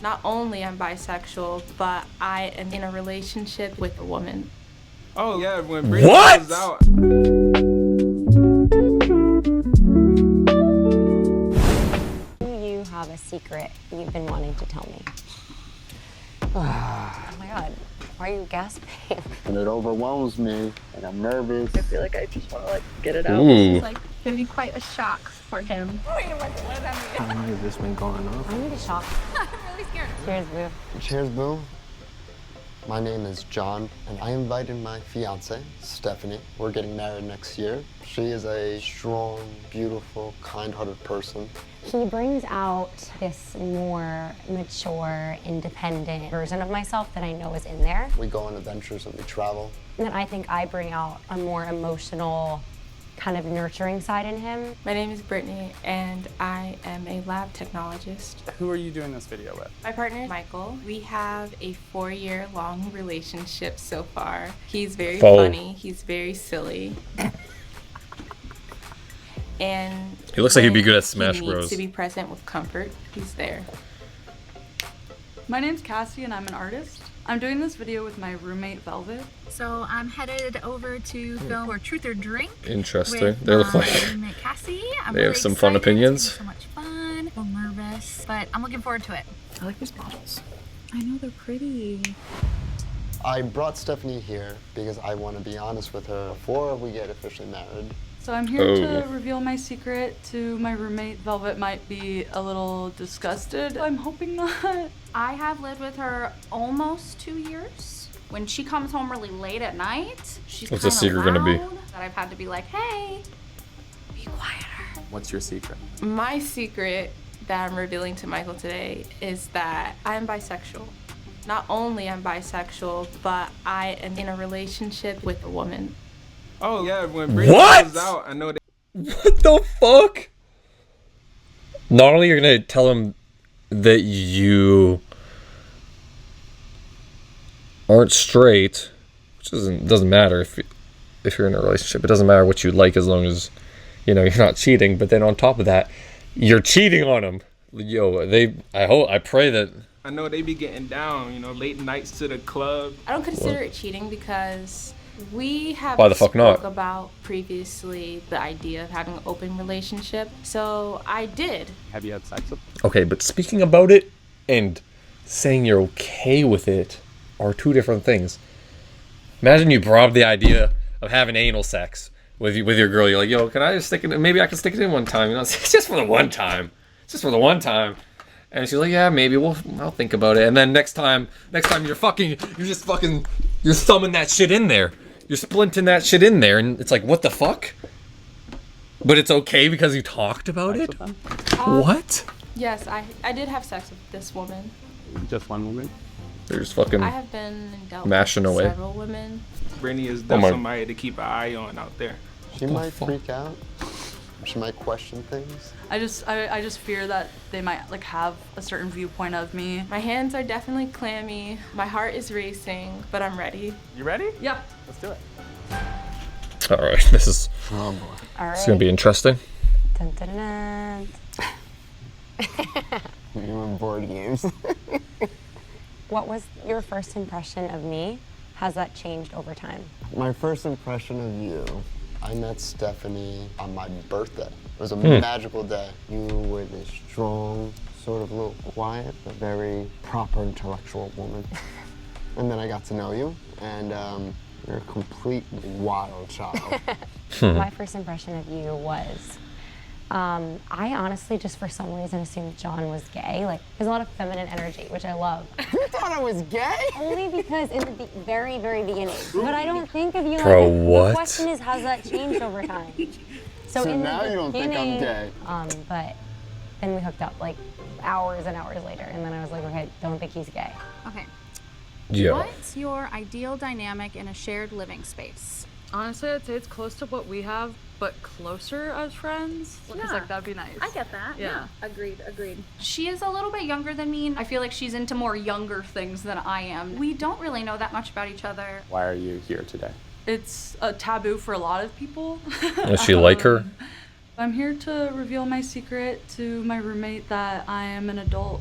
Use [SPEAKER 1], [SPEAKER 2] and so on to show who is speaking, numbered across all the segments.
[SPEAKER 1] Not only am bisexual, but I am in a relationship with a woman.
[SPEAKER 2] Oh yeah, when Brittany comes out.
[SPEAKER 3] Do you have a secret you've been wanting to tell me? Oh my god, why are you gasping?
[SPEAKER 4] And it overwhelms me, and I'm nervous.
[SPEAKER 5] I feel like I just want to get it out.
[SPEAKER 1] This is gonna be quite a shock for him.
[SPEAKER 4] How long has this been going on?
[SPEAKER 3] I need a shot.
[SPEAKER 1] I'm really scared.
[SPEAKER 3] Cheers, boo.
[SPEAKER 4] Cheers, boo. My name is John, and I invited my fiance, Stephanie. We're getting married next year. She is a strong, beautiful, kind-hearted person.
[SPEAKER 3] He brings out this more mature, independent version of myself that I know is in there.
[SPEAKER 4] We go on adventures and we travel.
[SPEAKER 3] And then I think I bring out a more emotional, kind of nurturing side in him.
[SPEAKER 1] My name is Brittany, and I am a lab technologist.
[SPEAKER 6] Who are you doing this video with?
[SPEAKER 1] My partner is Michael. We have a 4-year-long relationship so far. He's very funny. He's very silly. And
[SPEAKER 7] he looks like he'd be good at Smash
[SPEAKER 1] he
[SPEAKER 7] Bros.
[SPEAKER 1] needs to be present with comfort. He's there.
[SPEAKER 5] My name's Cassie and I'm an artist. I'm doing this video with my roommate Velvet.
[SPEAKER 8] So I'm headed over to film or Truth or Drink.
[SPEAKER 7] Interesting.
[SPEAKER 8] With
[SPEAKER 7] They look
[SPEAKER 8] my
[SPEAKER 7] like
[SPEAKER 8] roommate Cassie. I'm
[SPEAKER 7] they
[SPEAKER 8] really
[SPEAKER 7] have some fun
[SPEAKER 8] excited.
[SPEAKER 7] opinions.
[SPEAKER 8] It's gonna be so much fun. A little nervous, but I'm looking forward to it.
[SPEAKER 5] I like these models.
[SPEAKER 8] I know they're pretty.
[SPEAKER 4] I brought Stephanie here because I want to be honest with her before we get officially married.
[SPEAKER 5] So I'm here to reveal my secret to my roommate. Velvet might be a little disgusted. I'm hoping not.
[SPEAKER 9] I have lived with her almost 2 years. When she comes home really late at night, she's
[SPEAKER 7] What's the
[SPEAKER 9] kinda
[SPEAKER 7] secret gonna be?
[SPEAKER 9] loud, that I've had to be like, hey, be quieter.
[SPEAKER 6] What's your secret?
[SPEAKER 1] My secret that I'm revealing to Michael today is that I am bisexual. Not only am bisexual, but I am in a relationship with a woman.
[SPEAKER 2] Oh yeah, when Brittany comes out, I know that.
[SPEAKER 7] What the fuck? Not only you're gonna tell him that you aren't straight, which doesn't matter if you're in a relationship. It doesn't matter what you like as long as you're not cheating. But then on top of that, you're cheating on him. Yo, I pray that.
[SPEAKER 2] I know they be getting down, late nights to the club.
[SPEAKER 1] I don't consider it cheating because we have
[SPEAKER 7] Why the fuck not?
[SPEAKER 1] spoke about previously the idea of having an open relationship. So I did.
[SPEAKER 6] Have you had sex with?
[SPEAKER 7] Okay, but speaking about it and saying you're okay with it are two different things. Imagine you brought up the idea of having anal sex with your girl. You're like, yo, can I just stick it in? Maybe I can stick it in one time. It's just for the one time. It's just for the one time. And she's like, yeah, maybe I'll think about it. And then next time you're thumbing that shit in there. You're splinting that shit in there, and it's like, what the fuck? But it's okay because you talked about it? What?
[SPEAKER 1] Yes, I did have sex with this woman.
[SPEAKER 6] Just one woman?
[SPEAKER 7] They're just fucking
[SPEAKER 1] I have been dealt
[SPEAKER 7] mashing
[SPEAKER 1] with
[SPEAKER 7] away.
[SPEAKER 1] several women.
[SPEAKER 2] Brittany is definitely somebody to keep an eye on out there.
[SPEAKER 4] She might freak out. She might question things.
[SPEAKER 5] I just fear that they might have a certain viewpoint of me.
[SPEAKER 1] My hands are definitely clammy. My heart is racing, but I'm ready.
[SPEAKER 6] You ready?
[SPEAKER 5] Yep.
[SPEAKER 6] Let's do it.
[SPEAKER 7] All right, this is
[SPEAKER 4] Oh boy.
[SPEAKER 3] All right.
[SPEAKER 7] it's gonna be interesting.
[SPEAKER 3] Dun, dun, dun, dun.
[SPEAKER 4] You in board games.
[SPEAKER 3] What was your first impression of me? Has that changed over time?
[SPEAKER 4] My first impression of you, I met Stephanie on my birthday. It was a magical day. You were this strong, sort of a little quiet, but very proper intellectual woman. And then I got to know you, and you're a complete wild child.
[SPEAKER 3] My first impression of you was, I honestly just for some reason assumed John was gay. There's a lot of feminine energy, which I love.
[SPEAKER 4] You thought I was gay?
[SPEAKER 3] Only because in the very, very beginning. But I don't think of you
[SPEAKER 7] Bro,
[SPEAKER 3] like
[SPEAKER 7] what?
[SPEAKER 3] The question is, has that changed over time?
[SPEAKER 4] So
[SPEAKER 3] in
[SPEAKER 4] now
[SPEAKER 3] the
[SPEAKER 4] you don't think I'm gay?
[SPEAKER 3] But then we hooked up hours and hours later, and then I was like, okay, don't think he's gay.
[SPEAKER 8] Okay.
[SPEAKER 7] Yeah.
[SPEAKER 8] What's your ideal dynamic in a shared living space?
[SPEAKER 5] Honestly, I'd say it's close to what we have, but closer as friends. Because
[SPEAKER 8] Yeah.
[SPEAKER 5] that'd be nice.
[SPEAKER 8] I get that.
[SPEAKER 5] Yeah.
[SPEAKER 8] Agreed. She is a little bit younger than me. I feel like she's into more younger things than I am. We don't really know that much about each other.
[SPEAKER 6] Why are you here today?
[SPEAKER 5] It's a taboo for a lot of people.
[SPEAKER 7] Does she like her?
[SPEAKER 5] I'm here to reveal my secret to my roommate that I am an adult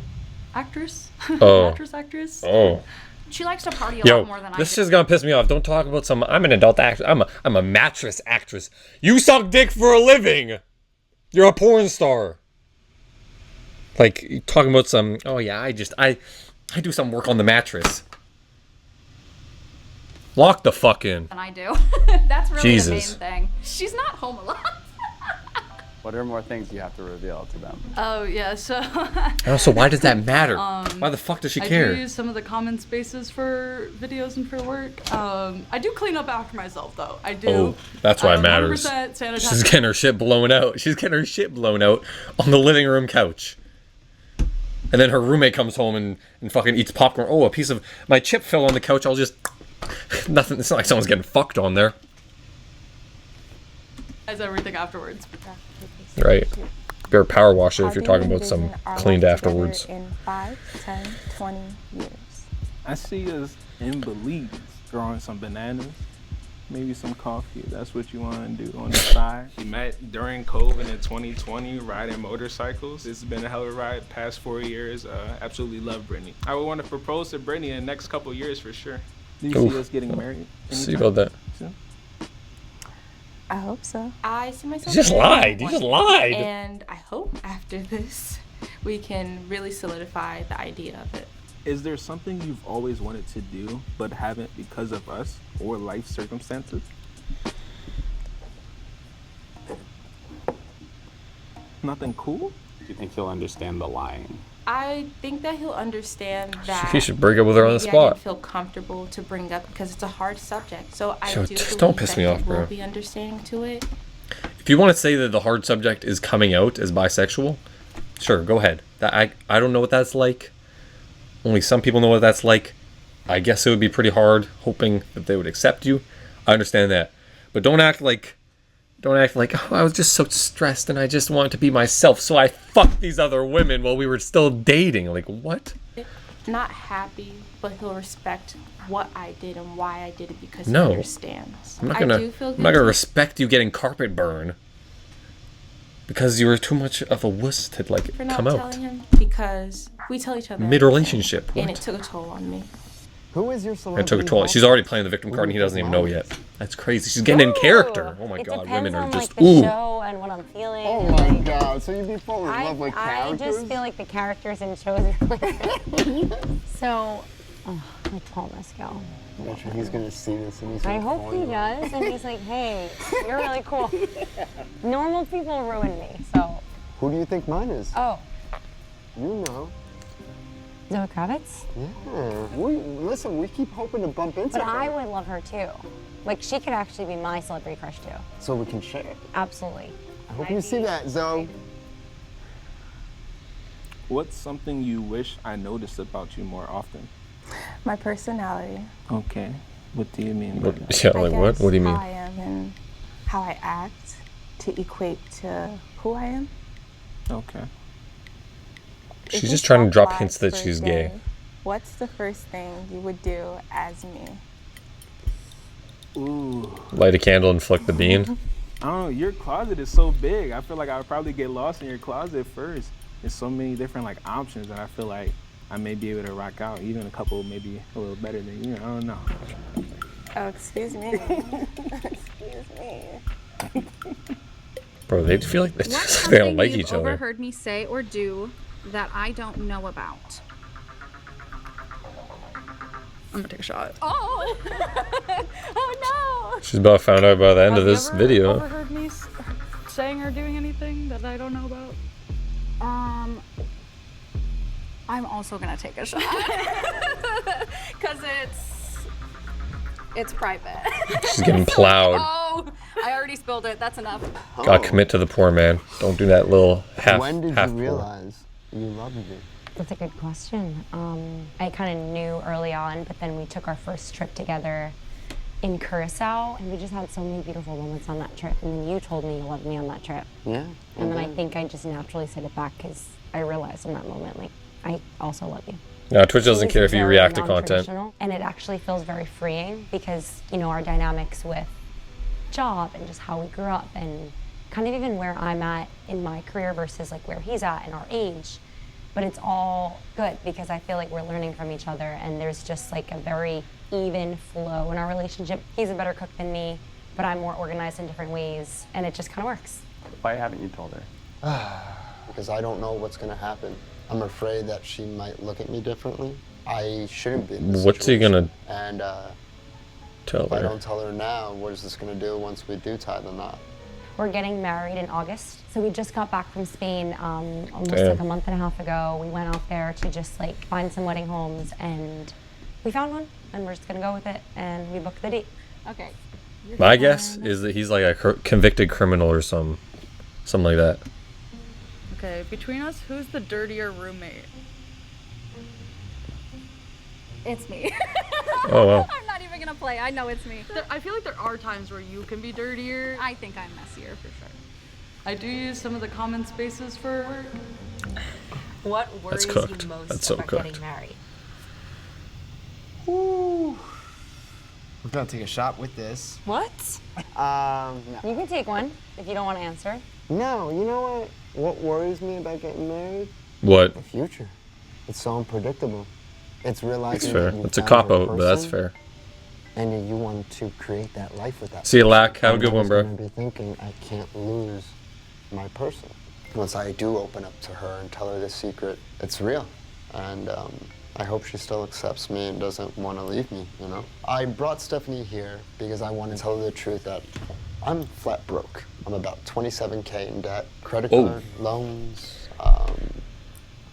[SPEAKER 5] actress.
[SPEAKER 7] Oh.
[SPEAKER 5] Actress.
[SPEAKER 7] Oh.
[SPEAKER 8] She likes to party a
[SPEAKER 7] Yo,
[SPEAKER 8] lot more than I
[SPEAKER 7] this
[SPEAKER 8] do.
[SPEAKER 7] is gonna piss me off. Don't talk about some. I'm an adult actor. I'm a mattress actress. You suck dick for a living. You're a porn star. Like you talking about some. Oh yeah, I do some work on the mattress. Lock the fuck in.
[SPEAKER 8] Than I do. That's really
[SPEAKER 7] Jesus.
[SPEAKER 8] the main thing. She's not home a lot.
[SPEAKER 6] What are more things you have to reveal to them?
[SPEAKER 5] Oh yeah, so
[SPEAKER 7] Also, why does that matter? Why the fuck does she
[SPEAKER 5] I
[SPEAKER 7] care?
[SPEAKER 5] do use some of the common spaces for videos and for work. I do clean up after myself though. I do.
[SPEAKER 7] Oh, that's why it matters.
[SPEAKER 5] 100% sanitize.
[SPEAKER 7] She's getting her shit blown out. She's getting her shit blown out on the living room couch. And then her roommate comes home and fucking eats popcorn. Oh, a piece of my chip fell on the couch. I'll just nothing. It's not like someone's getting fucked on there.
[SPEAKER 5] As everything afterwards.
[SPEAKER 7] Right. Better power wash it if you're talking about some cleaned afterwards.
[SPEAKER 10] In 5, 10, 20 years.
[SPEAKER 2] I see us in Belize growing some bananas, maybe some coffee. That's what you want to do on the side. We met during COVID in 2020, riding motorcycles. This has been a hell of a ride. Past 4 years, absolutely love Brittany. I would want to propose to Brittany in the next couple years for sure. Do you see us getting married?
[SPEAKER 7] See about that.
[SPEAKER 2] Soon?
[SPEAKER 10] I hope so.
[SPEAKER 1] I see myself.
[SPEAKER 7] You just
[SPEAKER 1] marrying
[SPEAKER 7] lied. You
[SPEAKER 1] one
[SPEAKER 7] just
[SPEAKER 1] day,
[SPEAKER 7] lied.
[SPEAKER 1] And I hope after this, we can really solidify the idea of it.
[SPEAKER 2] Is there something you've always wanted to do but haven't because of us or life circumstances? Nothing cool?
[SPEAKER 6] Do you think he'll understand the lying?
[SPEAKER 1] I think that he'll understand that.
[SPEAKER 7] He should break up with her on the
[SPEAKER 1] maybe I
[SPEAKER 7] spot.
[SPEAKER 1] didn't feel comfortable to bring up because it's a hard subject. So I
[SPEAKER 7] Yo,
[SPEAKER 1] do
[SPEAKER 7] just
[SPEAKER 1] believe
[SPEAKER 7] don't piss
[SPEAKER 1] that
[SPEAKER 7] me
[SPEAKER 1] he
[SPEAKER 7] off, bro.
[SPEAKER 1] will be understanding to it.
[SPEAKER 7] If you want to say that the hard subject is coming out as bisexual, sure, go ahead. That I don't know what that's like. Only some people know what that's like. I guess it would be pretty hard, hoping that they would accept you. I understand that, but don't act like, oh, I was just so stressed and I just wanted to be myself, so I fucked these other women while we were still dating. Like what?
[SPEAKER 1] Not happy, but he'll respect what I did and why I did it because
[SPEAKER 7] No.
[SPEAKER 1] he understands.
[SPEAKER 7] I'm not
[SPEAKER 1] I
[SPEAKER 7] gonna.
[SPEAKER 1] do feel
[SPEAKER 7] I'm
[SPEAKER 1] good
[SPEAKER 7] not gonna
[SPEAKER 1] to-
[SPEAKER 7] respect you getting carpet burn because you were too much of a wuss to like
[SPEAKER 1] for not
[SPEAKER 7] come out
[SPEAKER 1] telling him because we tell each other
[SPEAKER 7] mid relationship.
[SPEAKER 1] everything, and it
[SPEAKER 7] What?
[SPEAKER 1] took a toll on me.
[SPEAKER 4] Who is your
[SPEAKER 7] It
[SPEAKER 4] celebrity?
[SPEAKER 7] took a toll. She's already playing the victim card and he doesn't even know yet. That's crazy. She's getting in character. Oh my
[SPEAKER 3] It
[SPEAKER 7] god,
[SPEAKER 3] depends
[SPEAKER 7] women are
[SPEAKER 3] on,
[SPEAKER 7] just
[SPEAKER 3] like, the
[SPEAKER 7] ooh.
[SPEAKER 3] show and what I'm feeling.
[SPEAKER 4] Oh
[SPEAKER 3] and,
[SPEAKER 4] my
[SPEAKER 3] like,
[SPEAKER 4] god, so you'd be falling in love with
[SPEAKER 3] I
[SPEAKER 4] characters?
[SPEAKER 3] just feel like the characters in shows are like so, like Paul Mescal.
[SPEAKER 4] I'm sure he's gonna see this and he's
[SPEAKER 3] I
[SPEAKER 4] gonna
[SPEAKER 3] hope
[SPEAKER 4] call
[SPEAKER 3] he
[SPEAKER 4] you.
[SPEAKER 3] does, and he's like, hey, you're really cool. Normal people ruin me, so.
[SPEAKER 4] Who do you think mine is?
[SPEAKER 3] Oh,
[SPEAKER 4] You know.
[SPEAKER 3] Zoe Kravitz?
[SPEAKER 4] Yeah. Listen, we keep hoping to bump into
[SPEAKER 3] But
[SPEAKER 4] her.
[SPEAKER 3] I would love her too. Like, she could actually be my celebrity crush too.
[SPEAKER 4] So we can share.
[SPEAKER 3] Absolutely.
[SPEAKER 4] I hope you see that, Zoe.
[SPEAKER 2] What's something you wish I noticed about you more often?
[SPEAKER 1] My personality.
[SPEAKER 2] Okay. What do you mean by that?
[SPEAKER 7] Yeah,
[SPEAKER 1] I
[SPEAKER 7] like what?
[SPEAKER 1] guess
[SPEAKER 7] What do you mean?
[SPEAKER 1] How I am and how I act to equate to who I am.
[SPEAKER 2] Okay.
[SPEAKER 7] She's just trying to drop hints that she's gay.
[SPEAKER 1] What's the first thing you would do as me?
[SPEAKER 2] Ooh.
[SPEAKER 7] Light a candle and flick the bean.
[SPEAKER 2] I don't know. Your closet is so big. I feel like I would probably get lost in your closet first. There's so many different like options that I feel like I may be able to rock out. Even a couple maybe a little better than you. I don't know.
[SPEAKER 1] Oh, excuse me. Excuse me.
[SPEAKER 7] Bro, they feel like
[SPEAKER 8] What's
[SPEAKER 7] they
[SPEAKER 8] something
[SPEAKER 7] don't like
[SPEAKER 8] you've
[SPEAKER 7] each other.
[SPEAKER 8] overheard me say or do that I don't know about? I'm gonna take a shot. Oh! Oh no!
[SPEAKER 7] She's about to find out by the end of
[SPEAKER 5] Have you
[SPEAKER 7] this
[SPEAKER 5] ever
[SPEAKER 7] video.
[SPEAKER 5] overheard me saying or doing anything that I don't know about?
[SPEAKER 8] I'm also gonna take a shot because it's private.
[SPEAKER 7] She's getting plowed.
[SPEAKER 8] Oh, I already spilled it. That's enough.
[SPEAKER 7] Gotta commit to the poor man. Don't do that little half.
[SPEAKER 4] When did
[SPEAKER 7] half
[SPEAKER 4] you
[SPEAKER 7] pour.
[SPEAKER 4] realize you loved me?
[SPEAKER 3] That's a good question. I kind of knew early on, but then we took our first trip together in Curacao, and we just had so many beautiful moments on that trip. And then you told me you loved me on that trip.
[SPEAKER 4] Yeah.
[SPEAKER 3] And then I think I just naturally said it back because I realized in that moment, like, I also love you.
[SPEAKER 7] No, Twitch doesn't
[SPEAKER 3] It
[SPEAKER 7] care
[SPEAKER 3] was
[SPEAKER 7] if you
[SPEAKER 3] very
[SPEAKER 7] react to content.
[SPEAKER 3] non-traditional, and it actually feels very freeing because, you know, our dynamics with job and just how we grew up and kind of even where I'm at in my career versus like where he's at and our age, But it's all good because I feel like we're learning from each other and there's just like a very even flow in our relationship. He's a better cook than me, but I'm more organized in different ways and it just kind of works.
[SPEAKER 6] Why haven't you told her?
[SPEAKER 4] Because I don't know what's gonna happen. I'm afraid that she might look at me differently. I shouldn't be in this
[SPEAKER 7] What's he
[SPEAKER 4] situation.
[SPEAKER 7] gonna
[SPEAKER 4] And
[SPEAKER 7] tell
[SPEAKER 4] if I
[SPEAKER 7] her?
[SPEAKER 4] don't tell her now, what is this gonna do once we do tie the knot?
[SPEAKER 3] We're getting married in August. So we just got back from Spain almost
[SPEAKER 7] Damn.
[SPEAKER 3] like a month and a half ago. We went out there to just like find some wedding homes and we found one and we're just gonna go with it and we booked the date.
[SPEAKER 8] Okay.
[SPEAKER 7] My guess is that he's like a convicted criminal or something like that.
[SPEAKER 5] Okay, between us, who's the dirtier roommate?
[SPEAKER 8] It's me.
[SPEAKER 7] Oh, wow.
[SPEAKER 8] I'm not even gonna play. I know it's me.
[SPEAKER 5] I feel like there are times where you can be dirtier.
[SPEAKER 8] I think I'm messier for sure.
[SPEAKER 5] I do use some of the common spaces for work.
[SPEAKER 3] What worries
[SPEAKER 7] cooked.
[SPEAKER 3] you most
[SPEAKER 7] That's so
[SPEAKER 3] about
[SPEAKER 7] cooked.
[SPEAKER 3] getting married?
[SPEAKER 11] Ooh. We're gonna take a shot with this.
[SPEAKER 10] What?
[SPEAKER 4] No.
[SPEAKER 3] You can take one if you don't want to answer.
[SPEAKER 4] No, you know what? What worries me about getting married?
[SPEAKER 7] What?
[SPEAKER 4] The future. It's so unpredictable. It's realizing
[SPEAKER 7] That's fair.
[SPEAKER 4] that you
[SPEAKER 7] That's a
[SPEAKER 4] found
[SPEAKER 7] cop
[SPEAKER 4] your
[SPEAKER 7] out, but that's
[SPEAKER 4] person,
[SPEAKER 7] fair.
[SPEAKER 4] And then you want to create that life with that
[SPEAKER 7] See you,
[SPEAKER 4] person.
[SPEAKER 7] Lack. Have a
[SPEAKER 4] And
[SPEAKER 7] good
[SPEAKER 4] I
[SPEAKER 7] one,
[SPEAKER 4] was
[SPEAKER 7] bro.
[SPEAKER 4] gonna be thinking I can't lose my person. Once I do open up to her and tell her this secret, it's real. And I hope she still accepts me and doesn't want to leave me, you know? I brought Stephanie here because I want to tell her the truth that I'm flat broke. I'm about 27K in debt, credit card, loans,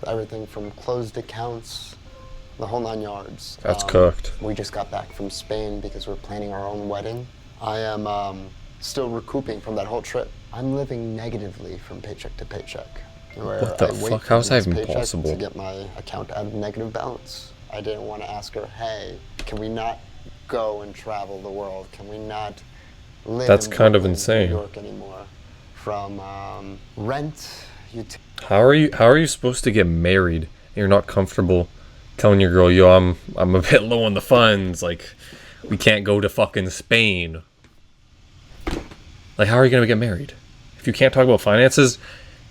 [SPEAKER 4] everything from closed accounts, the whole 9 yards.
[SPEAKER 7] That's cooked.
[SPEAKER 4] We just got back from Spain because we're planning our own wedding. I am still recouping from that whole trip. I'm living negatively from paycheck to paycheck. Where
[SPEAKER 7] What the
[SPEAKER 4] I wait
[SPEAKER 7] fuck?
[SPEAKER 4] for
[SPEAKER 7] How is
[SPEAKER 4] the
[SPEAKER 7] that
[SPEAKER 4] next
[SPEAKER 7] even
[SPEAKER 4] paycheck
[SPEAKER 7] possible?
[SPEAKER 4] To get my account out of negative balance. I didn't want to ask her, hey, can we not go and travel the world? Can we not live
[SPEAKER 7] That's
[SPEAKER 4] in
[SPEAKER 7] kind of
[SPEAKER 4] Brooklyn,
[SPEAKER 7] insane.
[SPEAKER 4] New York anymore? From rent,
[SPEAKER 7] How are you supposed to get married and you're not comfortable telling your girl, yo, I'm a bit low on the funds, like we can't go to fucking Spain. Like, how are you gonna get married? If you can't talk about finances,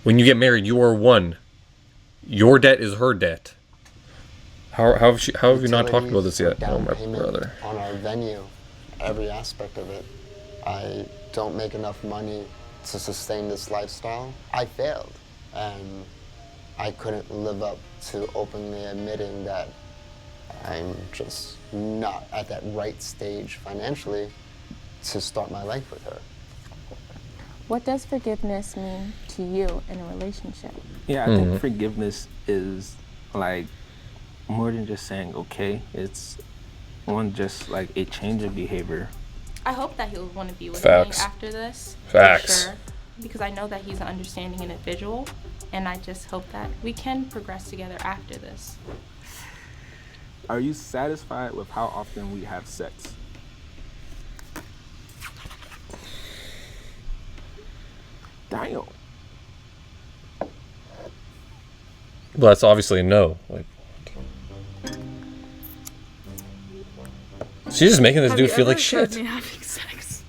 [SPEAKER 7] when you get married, you are one. Your debt is her debt. How have you not talked about this yet? Oh,
[SPEAKER 4] down
[SPEAKER 7] my
[SPEAKER 4] payment
[SPEAKER 7] brother.
[SPEAKER 4] on our venue, every aspect of it. I don't make enough money to sustain this lifestyle. I failed, and I couldn't live up to openly admitting that I'm just not at that right stage financially to start my life with her.
[SPEAKER 10] What does forgiveness mean to you in a relationship?
[SPEAKER 2] Yeah, I think forgiveness is like more than just saying okay. It's just like a change of behavior.
[SPEAKER 1] I hope that he'll want to be with
[SPEAKER 7] Facts.
[SPEAKER 1] me after this.
[SPEAKER 7] Facts.
[SPEAKER 1] For sure. Because I know that he's an understanding individual, and I just hope that we can progress together after this.
[SPEAKER 2] Are you satisfied with how often we have sex? Damn.
[SPEAKER 7] Well, that's obviously a no. Like, she's just making this dude feel like shit.
[SPEAKER 5] Me having sex?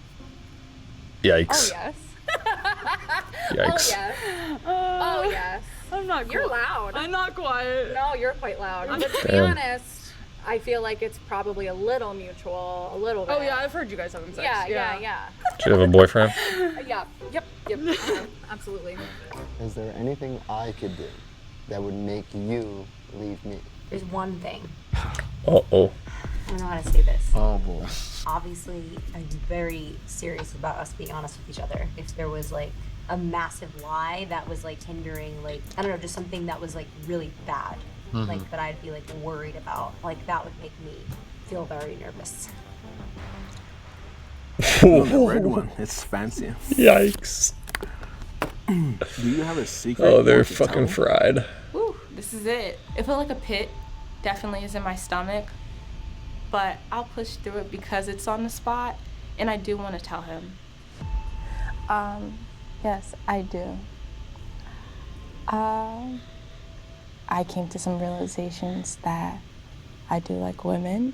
[SPEAKER 7] Yikes.
[SPEAKER 8] Oh yes.
[SPEAKER 7] Yikes.
[SPEAKER 8] Oh yes. Oh yes.
[SPEAKER 5] I'm not
[SPEAKER 8] You're
[SPEAKER 5] quiet.
[SPEAKER 8] loud.
[SPEAKER 5] I'm not quiet.
[SPEAKER 8] No, you're quite loud. But to be
[SPEAKER 7] Damn.
[SPEAKER 8] honest, I feel like it's probably a little mutual, a little bit.
[SPEAKER 5] Oh yeah, I've heard you guys having sex.
[SPEAKER 8] Yeah.
[SPEAKER 7] Do you have a boyfriend?
[SPEAKER 8] Yeah. Yep. Absolutely.
[SPEAKER 4] Is there anything I could do that would make you leave me?
[SPEAKER 3] There's one thing.
[SPEAKER 7] Uh-oh.
[SPEAKER 3] I don't know how to say this.
[SPEAKER 11] Oh boy.
[SPEAKER 3] Obviously, I'm very serious about us being honest with each other. If there was like a massive lie that was like hindering, like, I don't know, just something that was like really bad, like that I'd be like worried about, like that would make me feel very nervous.
[SPEAKER 2] Oh, the red one. It's fancy.
[SPEAKER 7] Yikes.
[SPEAKER 2] Do you have a secret?
[SPEAKER 7] Oh,
[SPEAKER 2] you
[SPEAKER 7] they're
[SPEAKER 2] want to
[SPEAKER 7] fucking
[SPEAKER 2] tell?
[SPEAKER 7] fried.
[SPEAKER 1] Woo, this is it. It felt like a pit. Definitely is in my stomach. But I'll push through it because it's on the spot, and I do want to tell him.
[SPEAKER 10] Yes, I do. I came to some realizations that I do like women,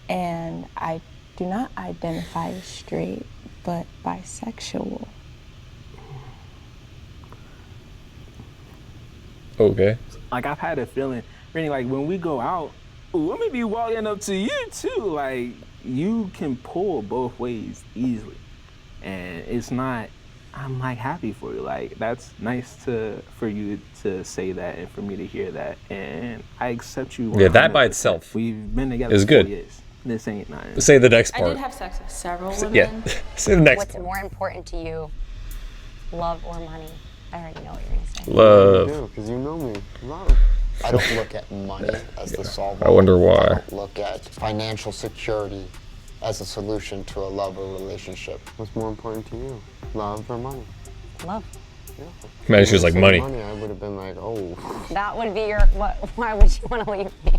[SPEAKER 10] and I do not identify as straight, but bisexual.
[SPEAKER 7] Okay.
[SPEAKER 2] Like, I've had a feeling, Brittany, like, when we go out, women be walking up to you, too. Like, you can pull both ways easily. And it's not, I'm, like, happy for you. Like, that's nice for you to say that and for me to hear that. And I accept you 100%.
[SPEAKER 7] Yeah, that by itself
[SPEAKER 2] We've been together
[SPEAKER 7] is
[SPEAKER 2] for
[SPEAKER 7] good.
[SPEAKER 2] 4 years. This ain't nothing.
[SPEAKER 7] Say the next
[SPEAKER 1] I
[SPEAKER 7] part.
[SPEAKER 1] did have sex with several women.
[SPEAKER 7] Yeah, say the next
[SPEAKER 3] What's
[SPEAKER 7] part.
[SPEAKER 3] more important to you, love or money? I already know what you're gonna say.
[SPEAKER 7] Love.
[SPEAKER 4] Because you know me. Love. I don't look at money as the solver.
[SPEAKER 7] I wonder why.
[SPEAKER 4] I don't look at financial security as a solution to a love or relationship. What's more important to you, love or money?
[SPEAKER 3] Love.
[SPEAKER 4] Yeah.
[SPEAKER 7] Man, she was like, money.
[SPEAKER 4] Money, I would have been like, oh.
[SPEAKER 3] That would be your, why would you want to leave me?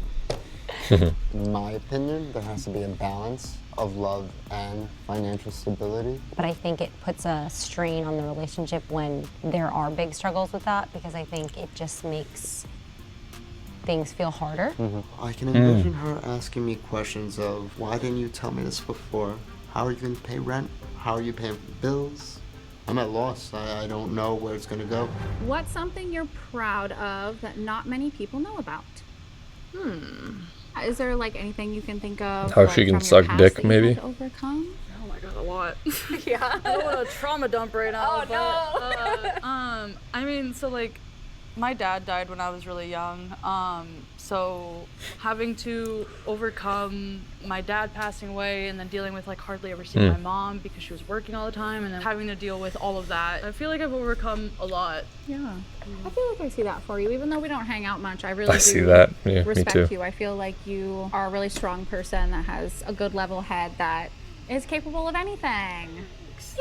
[SPEAKER 4] In my opinion, there has to be a balance of love and financial stability.
[SPEAKER 3] But I think it puts a strain on the relationship when there are big struggles with that, because I think it just makes things feel harder.
[SPEAKER 4] I can envision her asking me questions of, why didn't you tell me this before? How are you going to pay rent? How are you paying for bills? I'm at loss. I don't know where it's going to go.
[SPEAKER 8] What's something you're proud of that not many people know about? Is there like anything you can think of?
[SPEAKER 7] How
[SPEAKER 8] like,
[SPEAKER 7] she can
[SPEAKER 8] from your
[SPEAKER 7] suck
[SPEAKER 8] past
[SPEAKER 7] dick,
[SPEAKER 8] that you
[SPEAKER 7] maybe?
[SPEAKER 8] had to overcome?
[SPEAKER 5] Oh my god, a lot.
[SPEAKER 9] Yeah.
[SPEAKER 5] I don't want to trauma dump right now.
[SPEAKER 9] Oh,
[SPEAKER 5] I mean, so like, my dad died when I was really young. So having to overcome my dad passing away and then dealing with like hardly ever seeing my mom because she was working all the time, and then having to deal with all of that. I feel like I've overcome a lot.
[SPEAKER 8] Yeah. I feel like I see that for you. Even though we don't hang out much, I really do
[SPEAKER 7] see that. Yeah, me
[SPEAKER 8] respect
[SPEAKER 7] too.
[SPEAKER 8] you. I feel like you are a really strong person that has a good level head that is capable of anything.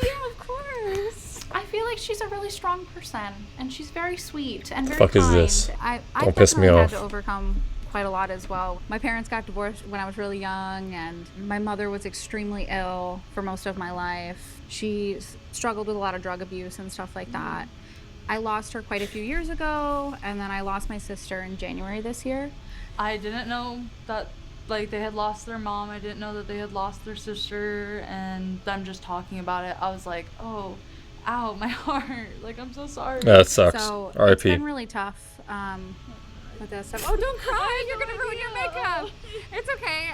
[SPEAKER 8] Yeah, of course. I feel like she's a really strong person, and she's very sweet and very
[SPEAKER 7] Fuck is
[SPEAKER 8] kind.
[SPEAKER 7] this?
[SPEAKER 8] I
[SPEAKER 7] Don't piss me
[SPEAKER 8] definitely
[SPEAKER 7] off.
[SPEAKER 8] had to overcome quite a lot as well. My parents got divorced when I was really young, and my mother was extremely ill for most of my life. She struggled with a lot of drug abuse and stuff like that. I lost her quite a few years ago, and then I lost my sister in January this year.
[SPEAKER 5] I didn't know that like they had lost their mom. I didn't know that they had lost their sister, and them just talking about it, I was like, oh, ow, my heart. Like, I'm so sorry.
[SPEAKER 7] That sucks.
[SPEAKER 8] So it's
[SPEAKER 7] R.I.P.
[SPEAKER 8] been really tough with that stuff. Oh, don't cry! You're gonna ruin your makeup. It's okay.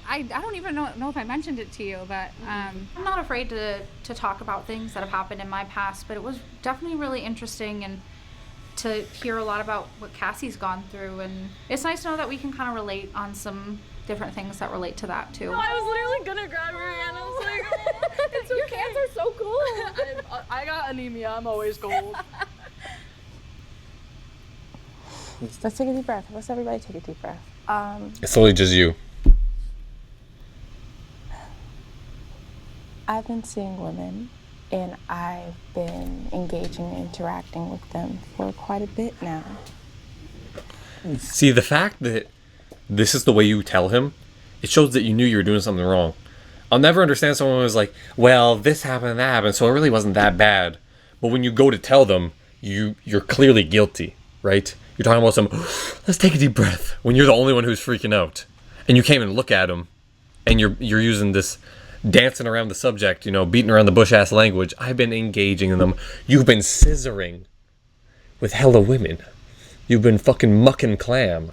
[SPEAKER 8] I don't even know if I mentioned it to you, but I'm not afraid to talk about things that have happened in my past. But it was definitely really interesting and to hear a lot about what Cassie's gone through, and it's nice to know that we can kind of relate on some different things that relate to that too.
[SPEAKER 5] I was literally gonna grab her hand. I was like, oh, it's
[SPEAKER 9] Your
[SPEAKER 5] okay.
[SPEAKER 9] hands are so cool.
[SPEAKER 5] I got anemia. I'm always gold.
[SPEAKER 10] Let's take a deep breath. Let's everybody take a deep breath.
[SPEAKER 7] It's only just you.
[SPEAKER 10] I've been seeing women, and I've been engaging and interacting with them for quite a bit now.
[SPEAKER 7] See, the fact that this is the way you tell him, it shows that you knew you were doing something wrong. I'll never understand someone who's like, well, this happened and that happened, so it really wasn't that bad. But when you go to tell them, you're clearly guilty, right? You're talking about some, let's take a deep breath, when you're the only one who's freaking out. And you can't even look at them, and you're using this dancing around the subject, beating around the bush-ass language. I've been engaging in them. You've been scissoring with hella women. You've been fucking mucking clam.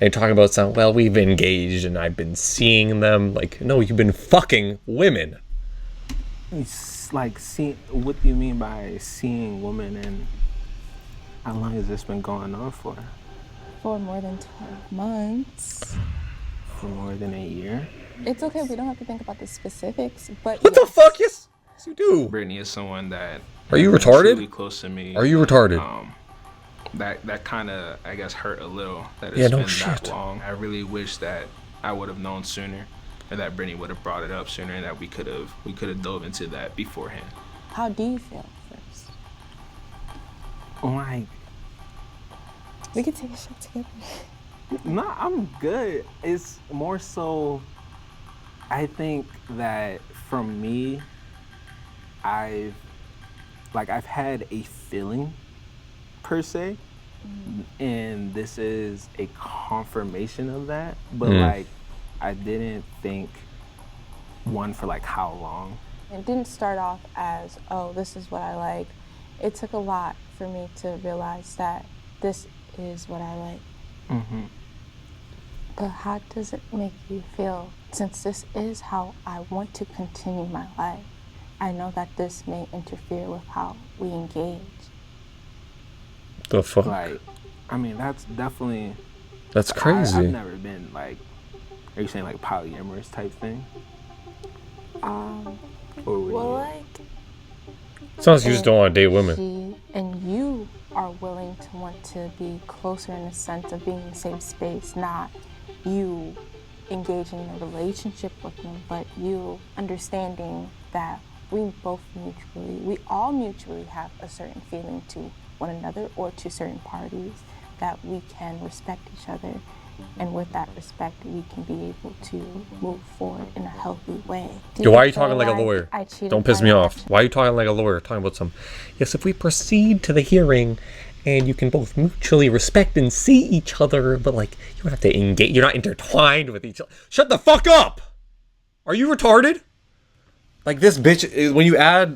[SPEAKER 7] And talking about some, well, we've engaged and I've been seeing them. Like, no, you've been fucking women.
[SPEAKER 2] It's like, what do you mean by seeing women, and how long has this been going on for?
[SPEAKER 10] For more than 12 months.
[SPEAKER 2] For more than a year?
[SPEAKER 10] It's okay, we don't have to think about the specifics, but
[SPEAKER 7] What the fuck? Yes you do.
[SPEAKER 2] Brittany is someone that
[SPEAKER 7] Are you
[SPEAKER 2] is
[SPEAKER 7] retarded?
[SPEAKER 2] truly close to me.
[SPEAKER 7] Are you retarded?
[SPEAKER 2] That kind of, I guess, hurt a little. That
[SPEAKER 7] Yeah,
[SPEAKER 2] it's
[SPEAKER 7] no
[SPEAKER 2] been
[SPEAKER 7] shit.
[SPEAKER 2] that long. I really wish that I would have known sooner, or that Brittany would have brought it up sooner, and that we could have dove into that beforehand.
[SPEAKER 10] how do you feel first?
[SPEAKER 2] Like,
[SPEAKER 10] We could take a shot together.
[SPEAKER 2] no, I'm good. It's more so, I think that for me, I've had a feeling per se, and this is a confirmation of that, but like, I didn't think one for like how long.
[SPEAKER 10] It didn't start off as, oh, this is what I like. It took a lot for me to realize that this is what I like.
[SPEAKER 2] Mm-hmm.
[SPEAKER 10] But how does it make you feel? Since this is how I want to continue my life, I know that this may interfere with how we engage.
[SPEAKER 7] The fuck?
[SPEAKER 2] Like, I mean, that's definitely.
[SPEAKER 7] That's crazy.
[SPEAKER 2] I've never been like. Are you saying like polyamorous type thing? Or would
[SPEAKER 10] Well,
[SPEAKER 2] you?
[SPEAKER 10] like.
[SPEAKER 7] Sounds like you just don't want to date women.
[SPEAKER 10] And you are willing to want to be closer in the sense of being in the same space, not you engaging in a relationship with them, but you understanding that we all mutually have a certain feeling to one another or to certain parties, that we can respect each other. And with that respect, we can be able to move forward in a healthy way.
[SPEAKER 7] Yo, why are you talking like a lawyer?
[SPEAKER 10] I cheated
[SPEAKER 7] Don't piss
[SPEAKER 10] by
[SPEAKER 7] me
[SPEAKER 10] my
[SPEAKER 7] off.
[SPEAKER 10] actions?
[SPEAKER 7] Why are you talking like a lawyer? Talking about some. Yes, if we proceed to the hearing, and you can both mutually respect and see each other, but like you don't have to engage. You're not intertwined with each other. Shut the fuck up! Are you retarded? Like this bitch.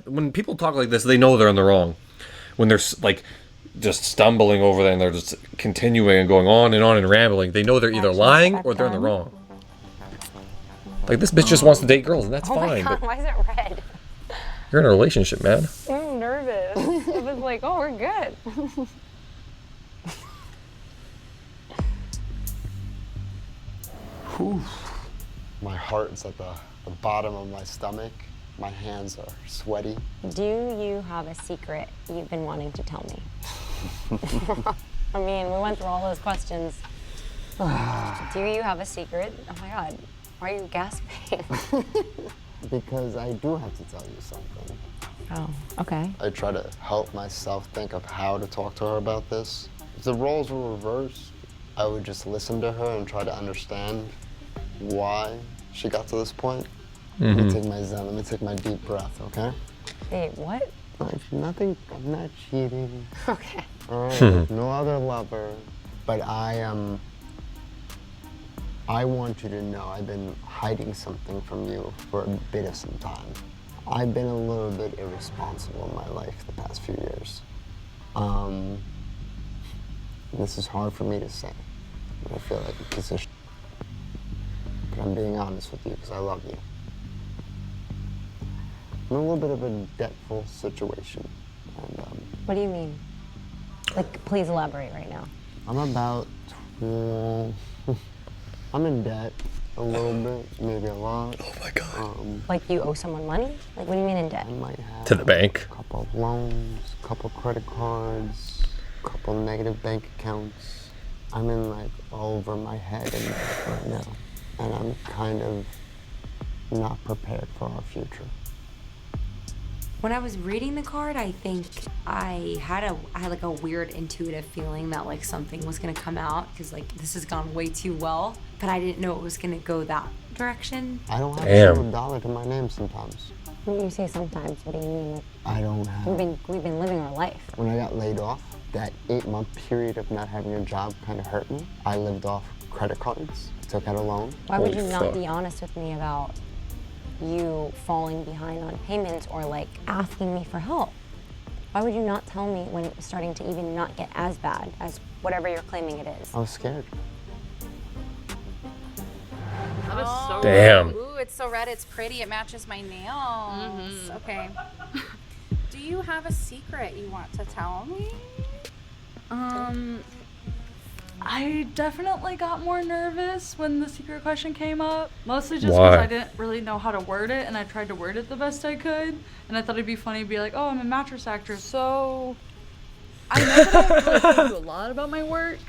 [SPEAKER 7] When people talk like this, they know they're in the wrong. When they're like just stumbling over there and they're just continuing and going on and rambling, they know they're either lying or they're in the wrong. Like this bitch just wants to date girls, and that's
[SPEAKER 3] Oh my
[SPEAKER 7] fine.
[SPEAKER 3] God,
[SPEAKER 7] But
[SPEAKER 3] why is it red?
[SPEAKER 7] you're in a relationship, man.
[SPEAKER 8] I'm nervous. I was like, oh, we're good.
[SPEAKER 4] My heart's at the bottom of my stomach. My hands are sweaty.
[SPEAKER 3] Do you have a secret you've been wanting to tell me? I mean, we went through all those questions. Do you have a secret? Oh my God, why are you gasping?
[SPEAKER 4] Because I do have to tell you something.
[SPEAKER 3] Oh, okay.
[SPEAKER 4] I try to help myself think of how to talk to her about this. If the roles were reversed, I would just listen to her and try to understand why she got to this point. Let me take my zen, let me take my deep breath, okay?
[SPEAKER 3] Wait, what?
[SPEAKER 4] Nothing, I'm not cheating.
[SPEAKER 3] Okay.
[SPEAKER 4] All right, no other lover, but I want you to know I've been hiding something from you for a bit of some time. I've been a little bit irresponsible in my life the past few years. This is hard for me to say. I feel like a piece of shit. But I'm being honest with you because I love you. I'm in a little bit of a debtful situation. And,
[SPEAKER 3] What do you mean? Like, please elaborate right now.
[SPEAKER 4] I'm about, I'm in debt a little bit, maybe a lot.
[SPEAKER 7] Oh my God.
[SPEAKER 3] Like you owe someone money? Like, what do you mean in debt?
[SPEAKER 4] I might have
[SPEAKER 7] To the bank.
[SPEAKER 4] a couple of loans, a couple credit cards, a couple negative bank accounts. I'm in like all over my head and right now. And I'm kind of not prepared for our future.
[SPEAKER 3] When I was reading the card, I think I had like a weird intuitive feeling that like something was gonna come out because like this has gone way too well, but I didn't know it was gonna go that direction.
[SPEAKER 4] I don't have
[SPEAKER 7] Damn.
[SPEAKER 4] a single dollar to my name sometimes.
[SPEAKER 3] When you say sometimes, what do you mean? Like,
[SPEAKER 4] I don't have.
[SPEAKER 3] we've been living our life.
[SPEAKER 4] When I got laid off, that 8-month period of not having a job kind of hurt me. I lived off credit cards, took out a loan.
[SPEAKER 3] Why would you
[SPEAKER 7] Holy
[SPEAKER 3] not
[SPEAKER 7] fuck.
[SPEAKER 3] be honest with me about you falling behind on payments or like asking me for help? Why would you not tell me when it was starting to even not get as bad as whatever you're claiming it is?
[SPEAKER 4] I was scared.
[SPEAKER 5] That is so
[SPEAKER 7] Damn.
[SPEAKER 8] Ooh, it's so red. It's pretty. It matches my nails. Okay. Do you have a secret you want to tell me?
[SPEAKER 5] I definitely got more nervous when the secret question came up. Mostly just
[SPEAKER 7] Why?
[SPEAKER 5] because I didn't really know how to word it, and I tried to word it the best I could. And I thought it'd be funny to be like, oh, I'm a mattress actress. So I know that I really told you a lot about my work.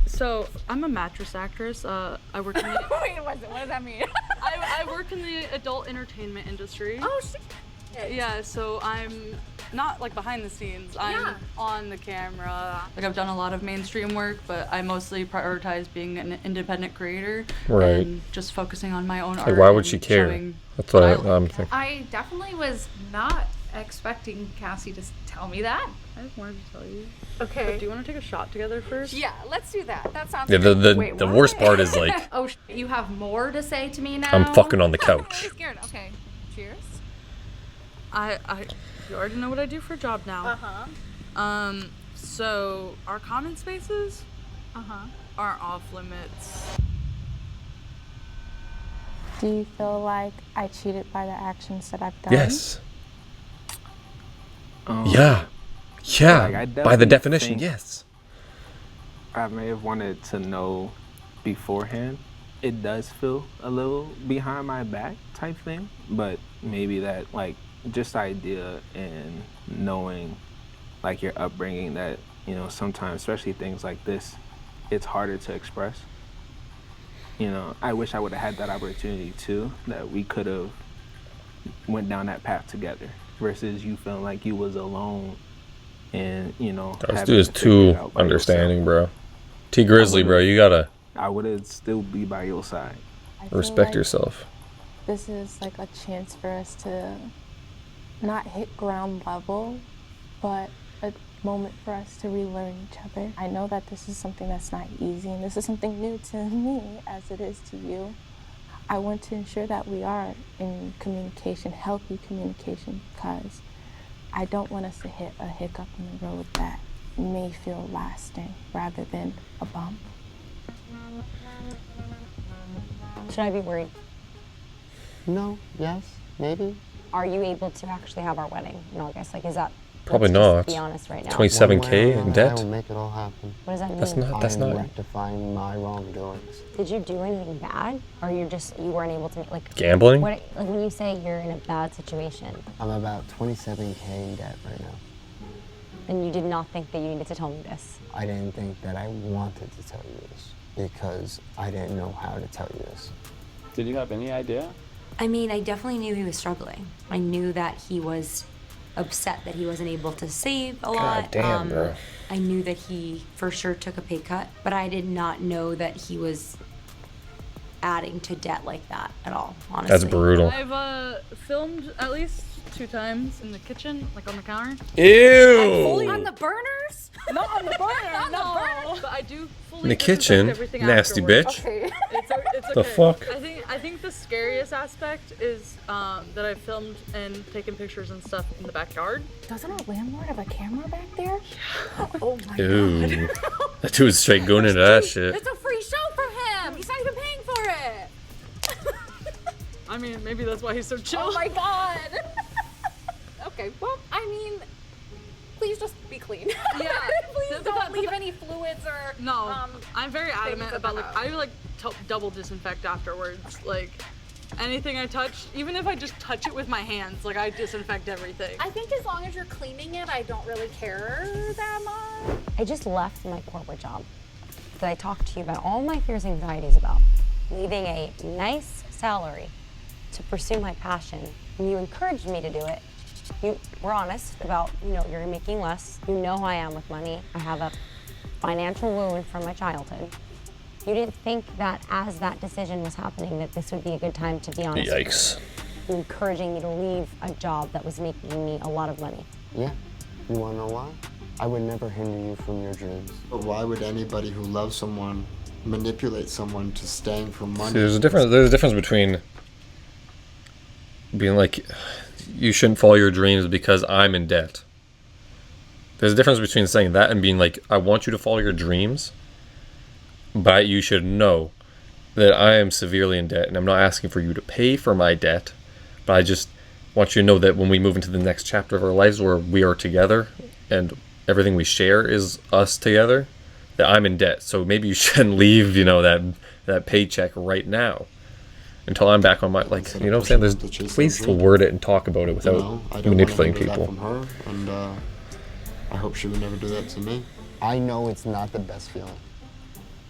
[SPEAKER 5] So I'm a mattress actress. I work in the,
[SPEAKER 8] Wait, what does that mean?
[SPEAKER 5] I work in the adult entertainment industry.
[SPEAKER 8] Oh, shit.
[SPEAKER 5] Yeah, so I'm not like behind the scenes. I'm on the camera. Like I've done a lot of mainstream work, but I mostly prioritize being an independent creator
[SPEAKER 7] Right.
[SPEAKER 5] and just focusing on my own art.
[SPEAKER 7] Like, why would
[SPEAKER 5] and
[SPEAKER 7] she care?
[SPEAKER 5] showing
[SPEAKER 7] That's what
[SPEAKER 5] I
[SPEAKER 7] I'm
[SPEAKER 5] like.
[SPEAKER 7] thinking.
[SPEAKER 1] I definitely was not expecting Cassie to tell me that.
[SPEAKER 5] I just wanted to tell you.
[SPEAKER 8] Okay.
[SPEAKER 5] But do you want to take a shot together first?
[SPEAKER 8] Yeah, let's do that. That sounds
[SPEAKER 7] Yeah,
[SPEAKER 8] good.
[SPEAKER 7] the worst part is like
[SPEAKER 1] Oh, you have more to say to me now?
[SPEAKER 7] I'm fucking on the
[SPEAKER 8] I'm
[SPEAKER 7] couch.
[SPEAKER 8] really scared. Okay. Cheers.
[SPEAKER 5] You already know what I do for a job now.
[SPEAKER 8] Uh-huh.
[SPEAKER 5] So our common spaces are off limits.
[SPEAKER 10] Do you feel like I cheated by the actions that I've done?
[SPEAKER 7] Yes.
[SPEAKER 2] Like,
[SPEAKER 7] Yeah.
[SPEAKER 2] I
[SPEAKER 7] By the
[SPEAKER 2] definitely
[SPEAKER 7] definition,
[SPEAKER 2] think
[SPEAKER 7] yes.
[SPEAKER 2] I may have wanted to know beforehand. It does feel a little behind my back type thing, but maybe that, like, just idea and knowing, like, your upbringing, that, you know, sometimes, especially things like this, it's harder to express. You know, I wish I would have had that opportunity too, that we could have went down that path together, versus you feeling like you was alone and, you know,
[SPEAKER 7] This
[SPEAKER 2] having
[SPEAKER 7] dude is
[SPEAKER 2] to figure it
[SPEAKER 7] too
[SPEAKER 2] out by
[SPEAKER 7] understanding,
[SPEAKER 2] yourself.
[SPEAKER 7] bro. T Grizzly, bro, you gotta
[SPEAKER 2] I would have still be by your side.
[SPEAKER 10] I feel
[SPEAKER 7] respect
[SPEAKER 10] like
[SPEAKER 7] yourself.
[SPEAKER 10] This is like a chance for us to not hit ground level, but a moment for us to relearn each other. I know that this is something that's not easy, and this is something new to me as it is to you. I want to ensure that we are in communication, healthy communication, because I don't want us to hit a hiccup in the road that may feel lasting rather than a bump.
[SPEAKER 3] Should I be worried?
[SPEAKER 4] No, yes, maybe.
[SPEAKER 3] Are you able to actually have our wedding in August? Like, is that...
[SPEAKER 7] Probably
[SPEAKER 3] let's just
[SPEAKER 7] not.
[SPEAKER 3] be honest right now.
[SPEAKER 7] 27K in
[SPEAKER 4] I
[SPEAKER 7] debt?
[SPEAKER 4] will make it all happen.
[SPEAKER 3] What does that mean?
[SPEAKER 7] That's
[SPEAKER 4] I'm
[SPEAKER 7] not.
[SPEAKER 4] rectifying my wrongdoings.
[SPEAKER 3] Did you do anything bad? Or you weren't able to, like...
[SPEAKER 7] Gambling?
[SPEAKER 3] What, like, when you say you're in a bad situation,
[SPEAKER 4] I'm about 27K in debt right now.
[SPEAKER 3] and you did not think that you needed to tell me this.
[SPEAKER 4] I didn't think that I wanted to tell you this because I didn't know how to tell you this.
[SPEAKER 6] Did you have any idea?
[SPEAKER 3] I mean, I definitely knew he was struggling. I knew that he was upset that he wasn't able to save a lot.
[SPEAKER 7] damn, bro.
[SPEAKER 3] I knew that he for sure took a pay cut, but I did not know that he was adding to debt like that at all, honestly.
[SPEAKER 7] That's brutal.
[SPEAKER 5] I've filmed at least 2 times in the kitchen, like on the counter.
[SPEAKER 7] Ew!
[SPEAKER 8] On the burners?
[SPEAKER 5] Not on the burner,
[SPEAKER 8] On the burner?
[SPEAKER 5] But I do fully
[SPEAKER 7] In the
[SPEAKER 5] disinfect
[SPEAKER 7] kitchen?
[SPEAKER 5] everything
[SPEAKER 7] Nasty
[SPEAKER 5] afterwards.
[SPEAKER 7] bitch.
[SPEAKER 8] Okay.
[SPEAKER 5] It's okay.
[SPEAKER 7] The fuck?
[SPEAKER 5] I think the scariest aspect is that I filmed and taken pictures and stuff in the backyard.
[SPEAKER 8] Doesn't our landlord have a camera back there? Oh my
[SPEAKER 7] Ew.
[SPEAKER 8] god.
[SPEAKER 7] That dude's straight going into that shit.
[SPEAKER 8] It's a free show for him. He's not even paying for it.
[SPEAKER 5] I mean, maybe that's why he's so chill.
[SPEAKER 8] Oh my god. Okay, well, I mean, please just be clean.
[SPEAKER 5] Yeah.
[SPEAKER 8] Please don't leave any fluids or
[SPEAKER 5] No, I'm very adamant
[SPEAKER 8] at
[SPEAKER 5] about
[SPEAKER 8] the
[SPEAKER 5] like I like double disinfect afterwards. Like anything I touch, even if I just touch it with my hands, like I disinfect everything.
[SPEAKER 8] I think as long as you're cleaning it, I don't really care that much.
[SPEAKER 3] I just left my corporate job that I talked to you about all my fears and anxieties about, leaving a nice salary to pursue my passion. And you encouraged me to do it. You were honest about, you're making less. You know how I am with money. I have a financial wound from my childhood. You didn't think that as that decision was happening that this would be a good time to be honest.
[SPEAKER 7] Yikes.
[SPEAKER 3] You encouraging me to leave a job that was making me a lot of money.
[SPEAKER 4] Yeah. You wanna know why? I would never hinder you from your dreams. But why would anybody who loves someone manipulate someone to staying for money?
[SPEAKER 7] See, there's a difference between being like, you shouldn't follow your dreams because I'm in debt. There's a difference between saying that and being like, I want you to follow your dreams, but you should know that I am severely in debt and I'm not asking for you to pay for my debt, but I just want you to know that when we move into the next chapter of our lives where we are together and everything we share is us together, that I'm in debt. So maybe you shouldn't leave, that paycheck right now until I'm back on my, like, you know what I'm saying? There's ways to word it and talk about it without
[SPEAKER 4] I don't
[SPEAKER 7] manipulating
[SPEAKER 4] want to
[SPEAKER 7] people.
[SPEAKER 4] that from her, and I hope she would never do that to me. I know it's not the best feeling.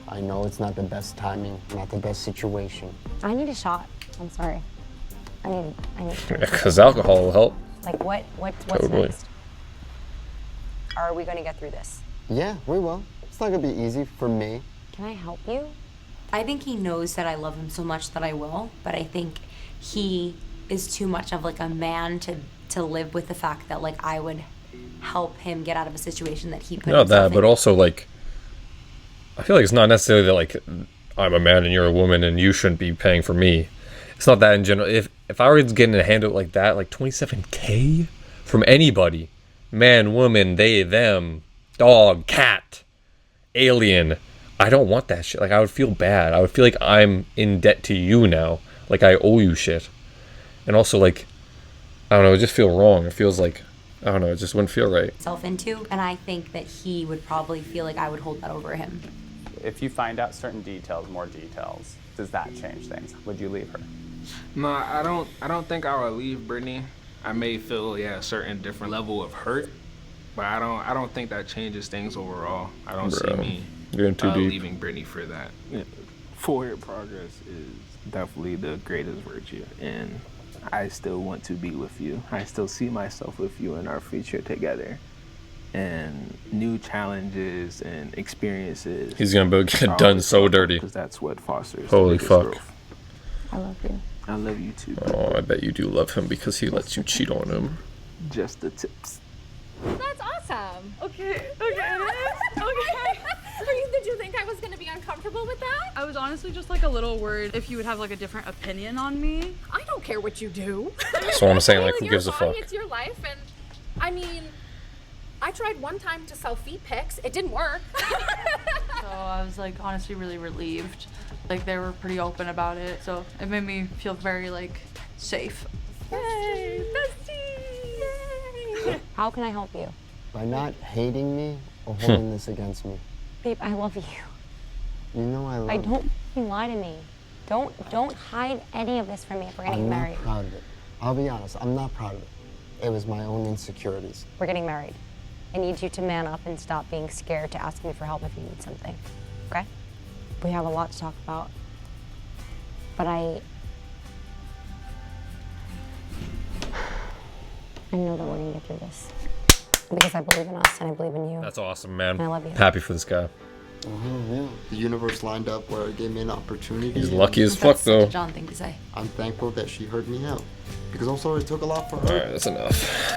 [SPEAKER 4] I know it's not the best timing, not the best situation.
[SPEAKER 3] I need a shot. I'm sorry. I need
[SPEAKER 7] Because alcohol will help.
[SPEAKER 3] Like what's
[SPEAKER 7] Totally.
[SPEAKER 3] next? Are we gonna get through this?
[SPEAKER 4] Yeah, we will. It's not gonna be easy for me.
[SPEAKER 3] Can I help you? I think he knows that I love him so much that I will, but I think he is too much of like a man to live with the fact that like I would help him get out of a situation that he put
[SPEAKER 7] Not
[SPEAKER 3] himself
[SPEAKER 7] that,
[SPEAKER 3] in.
[SPEAKER 7] but also like, I feel like it's not necessarily that like I'm a man and you're a woman and you shouldn't be paying for me. It's not that in general. If I were getting a handout like that, like 27K from anybody, man, woman, they, them, dog, cat, alien. I don't want that shit. Like, I would feel bad. I would feel like I'm in debt to you now. Like, I owe you shit. And also, like, I don't know, it just feel wrong. It feels like, I don't know, it just wouldn't feel right.
[SPEAKER 3] Self into, and I think that he would probably feel like I would hold that over him.
[SPEAKER 6] If you find out certain details, more details, does that change things? Would you leave her?
[SPEAKER 2] No, I don't think I would leave Brittany. I may feel a certain different level of hurt, but I don't think that changes things overall. I don't see me
[SPEAKER 7] You're too deep.
[SPEAKER 2] leaving Brittany for that. Yeah. Forward progress is definitely the greatest virtue, and I still want to be with you. I still see myself with you in our future together, and new challenges and experiences.
[SPEAKER 7] He's gonna get done so dirty.
[SPEAKER 2] Because that's what fosters.
[SPEAKER 7] Holy fuck.
[SPEAKER 2] Growth.
[SPEAKER 10] I love you.
[SPEAKER 2] I love you too.
[SPEAKER 7] Oh, I bet you do love him because he lets you cheat on him.
[SPEAKER 2] Just the tips.
[SPEAKER 8] That's awesome.
[SPEAKER 5] Okay.
[SPEAKER 8] Did you think I was going to be uncomfortable with that?
[SPEAKER 5] I was honestly just like a little worried if you would have like a different opinion on me.
[SPEAKER 8] I don't care what you do.
[SPEAKER 7] That's what I'm saying, like, who
[SPEAKER 8] Your
[SPEAKER 7] gives a
[SPEAKER 8] body,
[SPEAKER 7] fuck?
[SPEAKER 8] It's your life, and I mean, I tried one time to sell feet pics. It didn't work.
[SPEAKER 5] So I was like honestly really relieved. Like they were pretty open about it, so it made me feel very like safe.
[SPEAKER 8] Yay, bestie! Yay.
[SPEAKER 3] How can I help you?
[SPEAKER 4] By not hating me or holding this against me.
[SPEAKER 3] Babe, I love you.
[SPEAKER 4] You know I love you.
[SPEAKER 3] Don't fucking lie to me. Don't hide any of this from me if we're getting
[SPEAKER 4] I'm
[SPEAKER 3] married.
[SPEAKER 4] not proud of it. I'll be honest, I'm not proud of it. It was my own insecurities.
[SPEAKER 3] We're getting married. I need you to man up and stop being scared to ask me for help if you need something. Okay? We have a lot to talk about. But I know that we're gonna get through this. Because I believe in us and I believe in you.
[SPEAKER 7] That's awesome, man.
[SPEAKER 3] And I love you.
[SPEAKER 7] Happy for this guy.
[SPEAKER 4] Oh, yeah. The universe lined up where it gave me an opportunity.
[SPEAKER 7] He's lucky as fuck,
[SPEAKER 3] That's
[SPEAKER 7] though.
[SPEAKER 3] such a John thing to say.
[SPEAKER 4] I'm thankful that she heard me out. Because also it took a lot for her.
[SPEAKER 7] Alright, that's enough.